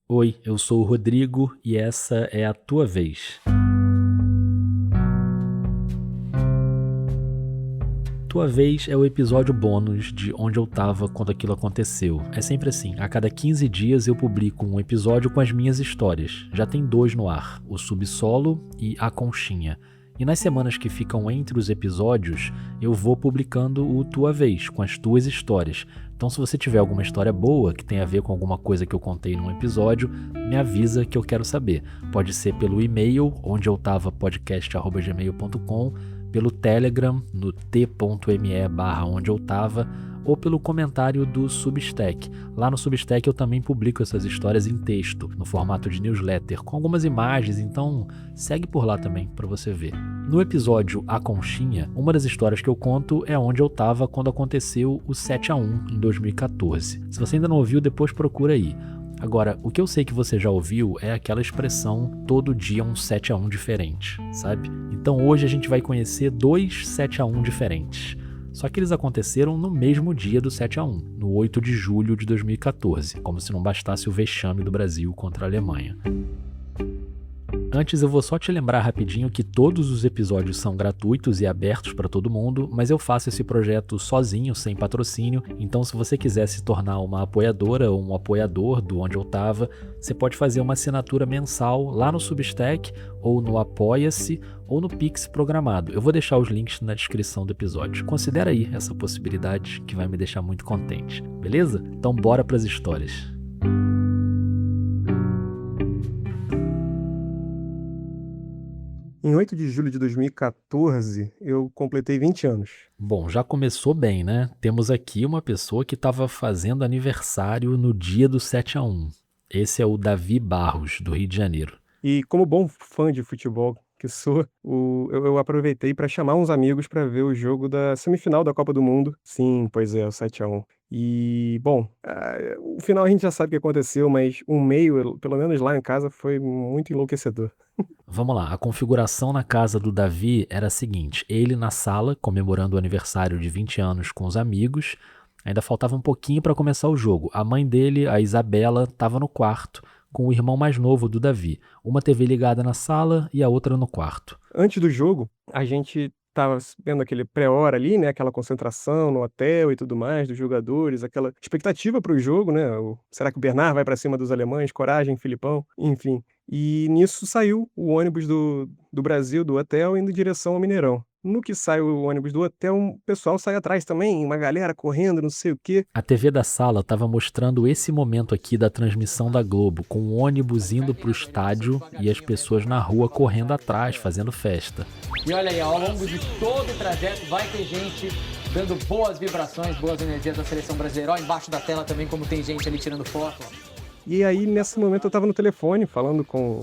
Oi, eu sou o Rodrigo e essa é a tua vez. Tua vez é o episódio bônus de Onde Eu Tava Quando Aquilo Aconteceu. É sempre assim, a cada 15 dias eu publico um episódio com as minhas histórias. Já tem 2 no ar, o Subsolo e a Conchinha. E nas semanas que ficam entre os episódios, eu vou publicando o Tua Vez, com as tuas histórias. Então se você tiver alguma história boa, que tem a ver com alguma coisa que eu contei num episódio, me avisa que eu quero saber. Pode ser pelo e-mail, ondeeutavapodcast@gmail.com, pelo Telegram, no t.me/ondeeutava, ou pelo comentário do Substack. Lá no Substack eu também publico essas histórias em texto, no formato de newsletter, com algumas imagens, então segue por lá também para você ver. No episódio A Conchinha, uma das histórias que eu conto é onde eu estava quando aconteceu o 7-1 em 2014. Se você ainda não ouviu, depois procura aí. Agora, o que eu sei que você já ouviu é aquela expressão todo dia um 7-1 diferente, sabe? Então hoje a gente vai conhecer 2 7-1 diferentes. Só que eles aconteceram no mesmo dia do 7-1, no 8 de julho de 2014, como se não bastasse o vexame do Brasil contra a Alemanha. Antes eu vou só te lembrar rapidinho que todos os episódios são gratuitos e abertos para todo mundo, mas eu faço esse projeto sozinho, sem patrocínio, então se você quiser se tornar uma apoiadora ou um apoiador do Onde Eu Tava, você pode fazer uma assinatura mensal lá no Substack, ou no Apoia-se, ou no Pix programado. Eu vou deixar os links na descrição do episódio. Considera aí essa possibilidade que vai me deixar muito contente, beleza? Então bora para as histórias. Em 8 de julho de 2014, eu completei 20 anos. Bom, já começou bem, né? Temos aqui uma pessoa que estava fazendo aniversário no dia do 7-1. Esse é o Davi Barros, do Rio de Janeiro. E como bom fã de futebol que sou, eu aproveitei para chamar uns amigos para ver o jogo da semifinal da Copa do Mundo. Sim, pois é, o 7-1. E, bom, o final a gente já sabe o que aconteceu, mas o meio, pelo menos lá em casa, foi muito enlouquecedor. Vamos lá, a configuração na casa do Davi era a seguinte: ele na sala, comemorando o aniversário de 20 anos com os amigos, ainda faltava um pouquinho para começar o jogo. A mãe dele, a Isabela, estava no quarto, com o irmão mais novo do Davi. Uma TV ligada na sala e a outra no quarto. Antes do jogo, a gente estava vendo aquele pré-hora ali, né, aquela concentração no hotel e tudo mais, dos jogadores, aquela expectativa para o jogo, né, será que o Bernard vai para cima dos alemães? Coragem, Filipão, enfim. E nisso saiu o ônibus do Brasil, do hotel, indo em direção ao Mineirão. No que sai o ônibus do hotel, o pessoal sai atrás também, uma galera correndo, não sei o quê. A TV da sala estava mostrando esse momento aqui da transmissão da Globo, com o ônibus indo para o estádio e as pessoas na rua correndo atrás, fazendo festa. E olha aí, ao longo de todo o trajeto vai ter gente dando boas vibrações, boas energias da seleção brasileira. Ó, embaixo da tela também, como tem gente ali tirando foto. E aí, nesse momento, eu estava no telefone,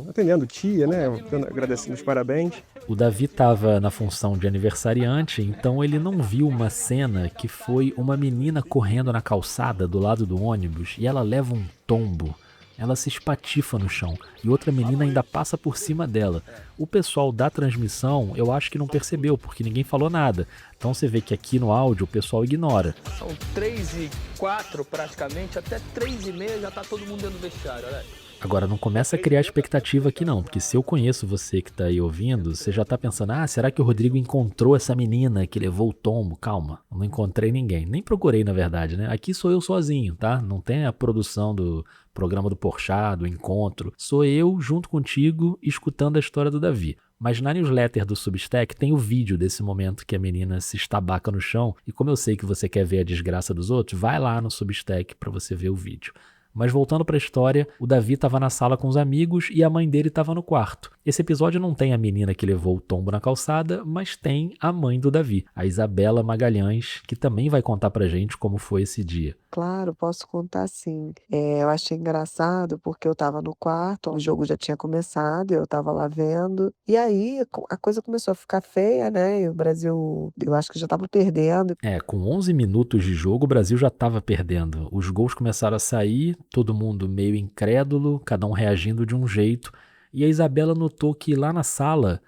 atendendo tia, né, agradecendo os parabéns. O Davi estava na função de aniversariante, então ele não viu uma cena que foi uma menina correndo na calçada do lado do ônibus e ela leva um tombo. Ela se espatifa no chão e outra menina ainda passa por cima dela. O pessoal da transmissão, eu acho que não percebeu, porque ninguém falou nada. Então você vê que aqui no áudio o pessoal ignora. São 3h04 praticamente, até 3h30 já tá todo mundo dentro do vestiário, olha aí. Agora, não começa a criar expectativa aqui não, porque se eu conheço você que tá aí ouvindo, você já tá pensando, será que o Rodrigo encontrou essa menina que levou o tombo? Calma, eu não encontrei ninguém, nem procurei na verdade, né? Aqui sou eu sozinho, tá? Não tem a produção do programa do Porchat, do Encontro, sou eu junto contigo escutando a história do Davi. Mas na newsletter do Substack tem o vídeo desse momento que a menina se estabaca no chão, e como eu sei que você quer ver a desgraça dos outros, vai lá no Substack pra você ver o vídeo. Mas voltando para a história, o Davi estava na sala com os amigos e a mãe dele estava no quarto. Esse episódio não tem a menina que levou o tombo na calçada, mas tem a mãe do Davi, a Isabela Magalhães, que também vai contar pra gente como foi esse dia. Claro, posso contar sim. Eu achei engraçado porque eu estava no quarto, o jogo já tinha começado, eu estava lá vendo. E aí a coisa começou a ficar feia, né? E o Brasil, eu acho que já estava perdendo. Com 11 minutos de jogo, o Brasil já estava perdendo. Os gols começaram a sair, todo mundo meio incrédulo, cada um reagindo de um jeito. E a Isabela notou que lá na sala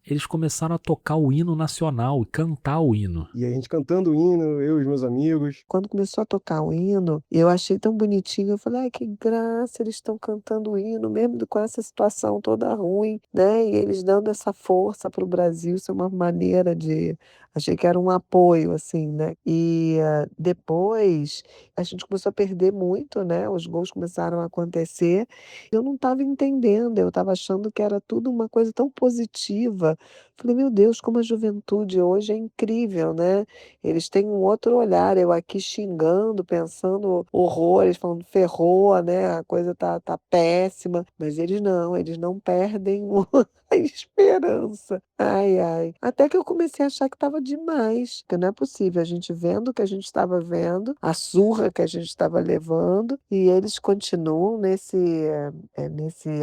eles começaram a tocar o hino nacional e cantar o hino. E a gente cantando o hino, eu e os meus amigos. Quando começou a tocar o hino, eu achei tão bonitinho, eu falei: "Ai, que graça, eles estão cantando o hino, mesmo com essa situação toda ruim, né, e eles dando essa força para o Brasil", isso é uma maneira de achei que era um apoio, assim, né. E, depois a gente começou a perder muito, né, os gols começaram a acontecer, eu não estava entendendo, eu estava achando que era tudo uma coisa tão positiva. Falei: "Meu Deus, como a juventude hoje é incrível, né". Eles têm um outro olhar, eu aqui xingando, pensando horrores, falando: "Ferrou, né, a coisa tá péssima", mas eles não perdem a esperança. Ai, ai. Até que eu comecei a achar que estava demais, que não é possível, a gente vendo o que a gente estava vendo, a surra que a gente estava levando, e eles continuam nesse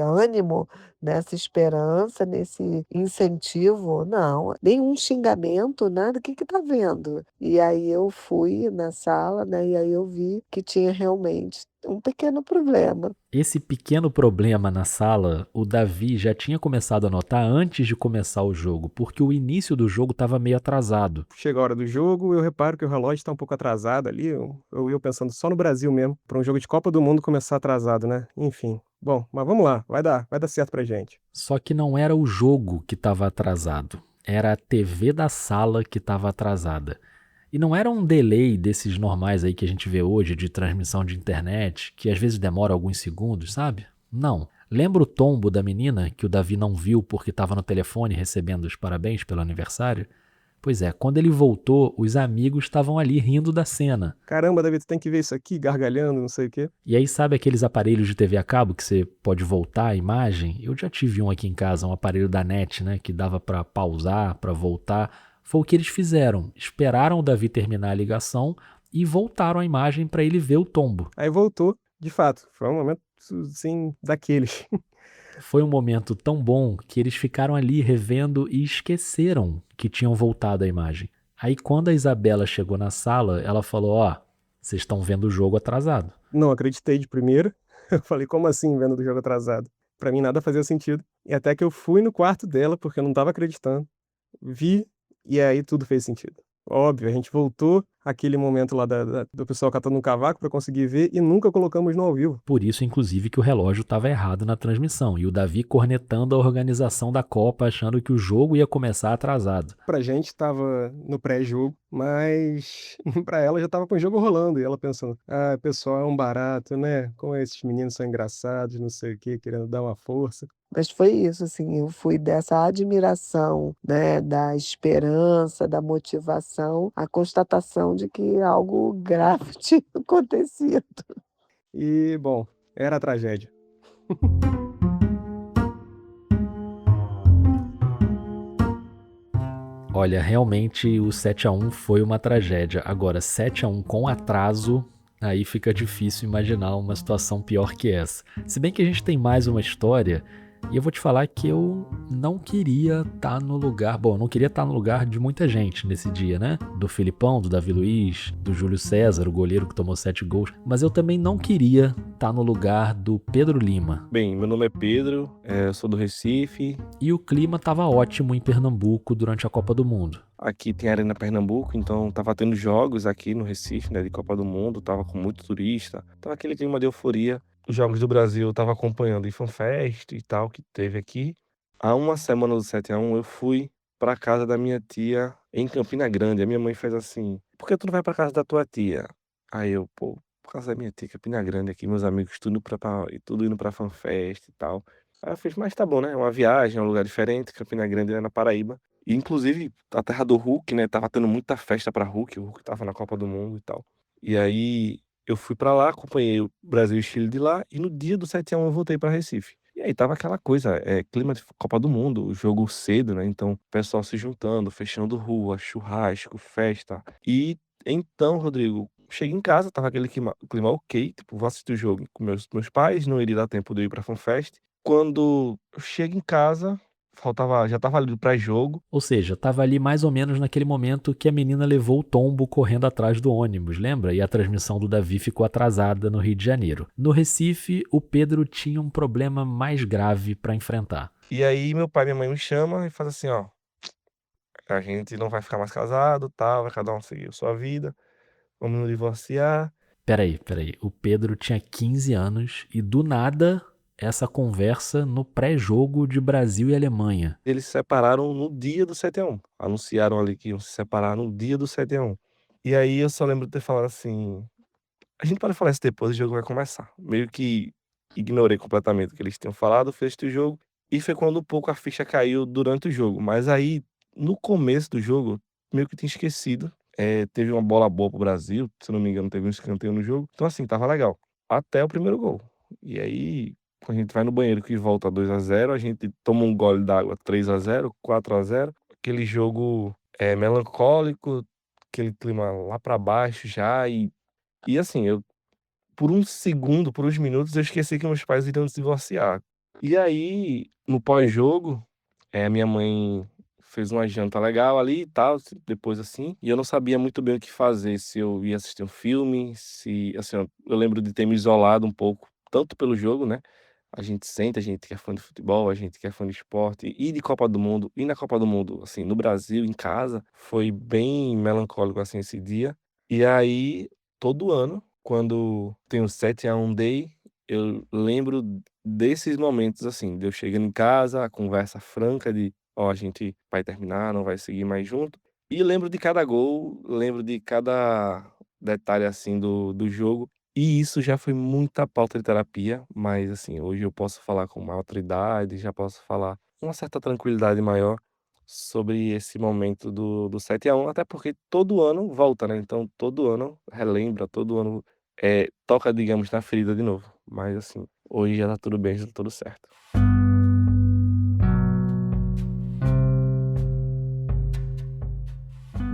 ânimo, nessa esperança, nesse incentivo. Não, nenhum xingamento, nada, o que que tá vendo? E aí eu fui na sala, né, e aí eu vi que tinha realmente um pequeno problema. Esse pequeno problema na sala, o Davi já tinha começado a notar antes de começar o jogo, porque o início do jogo estava meio atrasado. Chega a hora do jogo, eu reparo que o relógio está um pouco atrasado ali, eu pensando só no Brasil mesmo, para um jogo de Copa do Mundo começar atrasado, né, enfim. Bom, mas vamos lá, vai dar certo pra gente. Só que não era o jogo que estava atrasado, era a TV da sala que estava atrasada. E não era um delay desses normais aí que a gente vê hoje de transmissão de internet, que às vezes demora alguns segundos, sabe? Não. Lembra o tombo da menina que o Davi não viu porque estava no telefone recebendo os parabéns pelo aniversário? Pois é, quando ele voltou, os amigos estavam ali rindo da cena. Caramba, Davi, tu tem que ver isso aqui, gargalhando, não sei o quê. E aí sabe aqueles aparelhos de TV a cabo que você pode voltar a imagem? Eu já tive um aqui em casa, um aparelho da NET, né, que dava para pausar, para voltar. Foi o que eles fizeram. Esperaram o Davi terminar a ligação e voltaram a imagem para ele ver o tombo. Aí voltou, de fato, foi um momento, assim, daqueles. Foi um momento tão bom que eles ficaram ali revendo e esqueceram que tinham voltado a imagem. Aí quando a Isabela chegou na sala, ela falou: ó, vocês estão vendo o jogo atrasado. Não acreditei de primeira, eu falei: "Como assim vendo do jogo atrasado?". Pra mim nada fazia sentido. E até que eu fui no quarto dela, porque eu não estava acreditando, vi, e aí tudo fez sentido. Óbvio, a gente voltou àquele momento lá do pessoal catando um cavaco para conseguir ver e nunca colocamos no ao vivo. Por isso, inclusive, que o relógio estava errado na transmissão e o Davi cornetando a organização da Copa, achando que o jogo ia começar atrasado. Pra gente estava no pré-jogo, mas pra ela já estava com o jogo rolando e ela pensando: "Ah, pessoal, é um barato, né, como esses meninos são engraçados, não sei o quê, querendo dar uma força". Mas foi isso, assim, eu fui dessa admiração, né, da esperança, da motivação, à constatação de que algo grave tinha acontecido. E, bom, era a tragédia. Olha, realmente o 7-1 foi uma tragédia. Agora, 7-1 com atraso, aí fica difícil imaginar uma situação pior que essa. Se bem que a gente tem mais uma história, e eu vou te falar que eu não queria estar no lugar... Bom, eu não queria estar no lugar de muita gente nesse dia, né? Do Filipão, do Davi Luiz, do Júlio César, o goleiro que tomou 7 gols. Mas eu também não queria estar no lugar do Pedro Lima. Bem, meu nome é Pedro, eu sou do Recife. E o clima estava ótimo em Pernambuco durante a Copa do Mundo. Aqui tem Arena Pernambuco, então tava tendo jogos aqui no Recife, né, de Copa do Mundo, tava com muito turista. Então aquele clima de euforia. Os Jogos do Brasil eu tava acompanhando em FanFest e tal, que teve aqui. Há uma semana do 7-1 eu fui pra casa da minha tia em Campina Grande. A minha mãe fez assim: "Por que tu não vai pra casa da tua tia?" Aí eu: "Pô, por causa da minha tia, Campina Grande aqui, meus amigos tudo indo pra FanFest e tal." Aí eu fiz: "Mas tá bom, né, é uma viagem, é um lugar diferente, Campina Grande é na Paraíba." E inclusive a terra do Hulk, né, tava tendo muita festa pra Hulk, o Hulk tava na Copa do Mundo e tal. E aí eu fui pra lá, acompanhei o Brasil e Chile de lá, e no dia do 7-1 eu voltei pra Recife. E aí tava aquela coisa, clima de Copa do Mundo, o jogo cedo, né, então o pessoal se juntando, fechando rua, churrasco, festa. E então, Rodrigo, cheguei em casa, tava aquele clima ok, tipo, vou assistir o jogo com meus pais, não iria dar tempo de eu ir pra FanFest. Quando eu chego em casa, já tava ali no pré-jogo. Ou seja, tava ali mais ou menos naquele momento que a menina levou o tombo correndo atrás do ônibus, lembra? E a transmissão do Davi ficou atrasada no Rio de Janeiro. No Recife, o Pedro tinha um problema mais grave para enfrentar. E aí meu pai e minha mãe me chamam e faz assim: "Ó, a gente não vai ficar mais casado, tal, vai cada um seguir a sua vida, vamos nos divorciar". Peraí. O Pedro tinha 15 anos e do nada essa conversa no pré-jogo de Brasil e Alemanha. Eles se separaram no dia do 7-1, anunciaram ali que iam se separar no dia do 7-1. E aí eu só lembro de ter falado assim: "A gente pode falar isso depois, o jogo vai começar". Meio que ignorei completamente o que eles tinham falado, fui assistir o jogo, e foi quando um pouco a ficha caiu durante o jogo. Mas aí, no começo do jogo, meio que tinha esquecido. Teve uma bola boa pro Brasil, se eu não me engano, teve um escanteio no jogo. Então, assim, estava legal, até o primeiro gol. E aí, quando a gente vai no banheiro que volta 2-0, a gente toma um gole d'água, 3-0, 4-0. Aquele jogo, melancólico, aquele clima lá pra baixo já, e assim, eu por um segundo, por uns minutos, eu esqueci que meus pais iriam se divorciar. E aí, no pós-jogo, minha mãe fez uma janta legal ali e tal, depois assim, e eu não sabia muito bem o que fazer, se eu ia assistir um filme, se assim, eu lembro de ter me isolado um pouco, tanto pelo jogo, né, a gente que é fã de futebol, a gente que é fã de esporte, e de Copa do Mundo, e na Copa do Mundo, assim, no Brasil, em casa, foi bem melancólico, assim, esse dia. E aí, todo ano, quando tem o 7-1 Day, eu lembro desses momentos, assim, de eu chegando em casa, a conversa franca de: "Ó, a gente vai terminar, não vai seguir mais junto". E lembro de cada gol, lembro de cada detalhe, assim, do jogo. E isso já foi muita pauta de terapia, mas, assim, hoje eu posso falar com maturidade, já posso falar com uma certa tranquilidade maior sobre esse momento do 7-1, até porque todo ano volta, né, então todo ano relembra, todo ano, toca, digamos, na ferida de novo. Mas, assim, hoje já tá tudo bem, já tá tudo certo.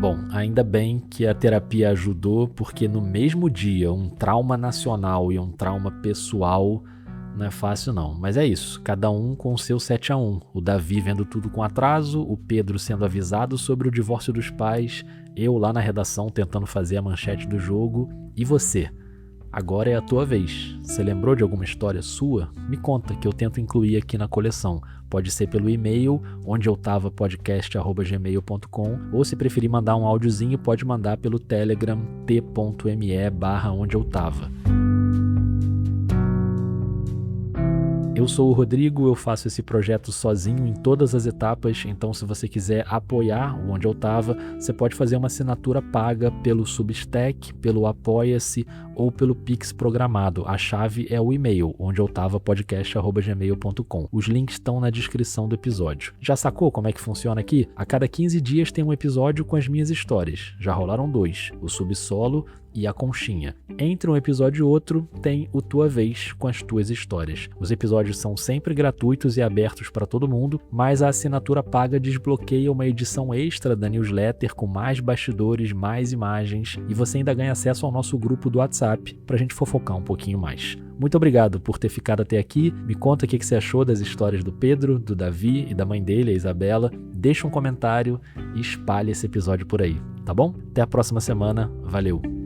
Bom, ainda bem que a terapia ajudou, porque no mesmo dia, um trauma nacional e um trauma pessoal não é fácil não. Mas é isso, cada um com o seu 7-1. O Davi vendo tudo com atraso, o Pedro sendo avisado sobre o divórcio dos pais, eu lá na redação tentando fazer a manchete do jogo, e você? Agora é a tua vez. Você lembrou de alguma história sua? Me conta que eu tento incluir aqui na coleção. Pode ser pelo e-mail, ondeeutava.podcast@gmail.com, ou se preferir mandar um áudiozinho, pode mandar pelo Telegram t.me/ondeeutava. Eu sou o Rodrigo, eu faço esse projeto sozinho em todas as etapas, então se você quiser apoiar o Onde Eu Tava, você pode fazer uma assinatura paga pelo Substack, pelo Apoia-se ou pelo Pix programado. A chave é o e-mail, ondeeutavapodcast@gmail.com. Os links estão na descrição do episódio. Já sacou como é que funciona aqui? A cada 15 dias tem um episódio com as minhas histórias. Já rolaram 2, o Subsolo e a Conchinha. Entre um episódio e outro, tem o Tua Vez com as tuas histórias. Os episódios são sempre gratuitos e abertos para todo mundo, mas a assinatura paga desbloqueia uma edição extra da newsletter com mais bastidores, mais imagens, e você ainda ganha acesso ao nosso grupo do WhatsApp para a gente fofocar um pouquinho mais. Muito obrigado por ter ficado até aqui. Me conta o que você achou das histórias do Pedro, do Davi e da mãe dele, a Isabela. Deixa um comentário e espalhe esse episódio por aí, tá bom? Até a próxima semana. Valeu!